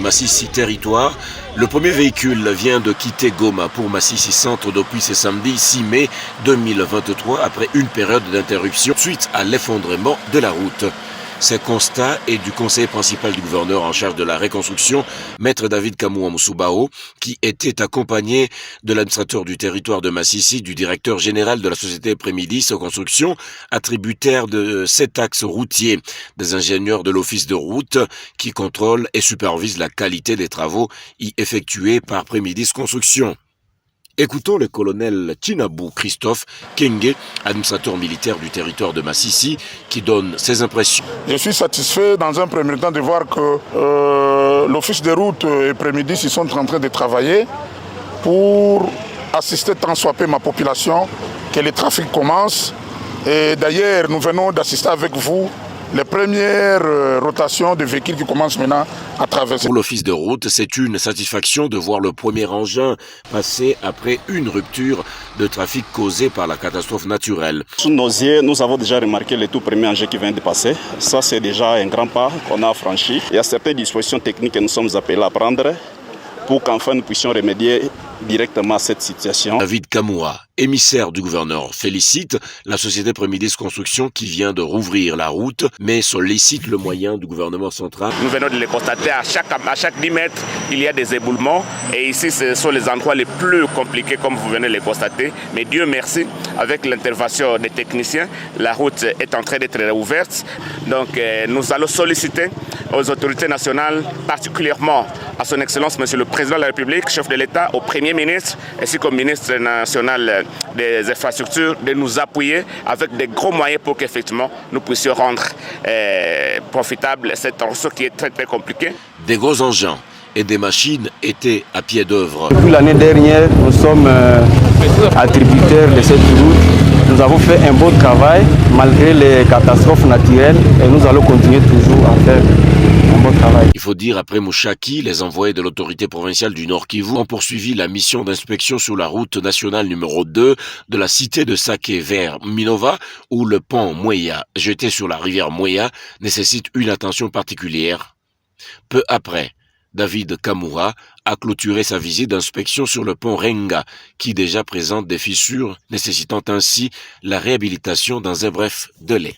Massissi Territoire. Le premier véhicule vient de quitter Goma pour Massissi Centre depuis ce samedi 6 mai 2023 après une période d'interruption suite à l'effondrement de la route. Ces constats est du conseiller principal du gouverneur en charge de la reconstruction, Maître David Kamoua Moussoubao, qui était accompagné de l'administrateur du territoire de Massissi, du directeur général de la société Prémidis Construction, attributaire de 7 axes routiers, des ingénieurs de l'office de route qui contrôlent et supervisent la qualité des travaux y effectués par Prémidis Construction. Écoutons le colonel Tinabou Christophe Kenge, administrateur militaire du territoire de Massissi, qui donne ses impressions. Je suis satisfait dans un premier temps de voir que l'office des routes et Prémidis ils sont en train de travailler pour assister tant soit peu ma population, que le trafic commence. Et d'ailleurs, nous venons d'assister avec vous les premières rotations de véhicules qui commencent maintenant à traverser. Pour l'office de route, c'est une satisfaction de voir le premier engin passer après une rupture de trafic causée par la catastrophe naturelle. Sous nos yeux, nous avons déjà remarqué le tout premier engin qui vient de passer. Ça, c'est déjà un grand pas qu'on a franchi. Il y a certaines dispositions techniques que nous sommes appelés à prendre pour qu'enfin nous puissions remédier directement à cette situation. David Kamoua, émissaire du gouverneur, félicite la société Prémidis Construction qui vient de rouvrir la route, mais sollicite le moyen du gouvernement central. Nous venons de le constater, à chaque 10 mètres, il y a des éboulements. Et ici, ce sont les endroits les plus compliqués, comme vous venez de le constater. Mais Dieu merci, avec l'intervention des techniciens, la route est en train d'être réouverte. Donc, nous allons solliciter aux autorités nationales, particulièrement à son Excellence, Monsieur le Président de la République, chef de l'État, au Premier ministre, ainsi qu'au ministre national des infrastructures, de nous appuyer avec des gros moyens pour qu'effectivement nous puissions rendre profitable cette ressource qui est très très compliquée. Des gros engins et des machines étaient à pied d'œuvre. Depuis l'année dernière, nous sommes attributaires de cette route. Nous avons fait un beau travail malgré les catastrophes naturelles et nous allons continuer toujours à faire un beau travail. Il faut dire, après Mouchaki, les envoyés de l'autorité provinciale du Nord Kivu ont poursuivi la mission d'inspection sur la route nationale numéro 2 de la cité de Saké vers Minova, où le pont Mweya, jeté sur la rivière Mweya, nécessite une attention particulière. Peu après, David Kamoura a clôturé sa visite d'inspection sur le pont Renga, qui déjà présente des fissures, nécessitant ainsi la réhabilitation dans un bref délai.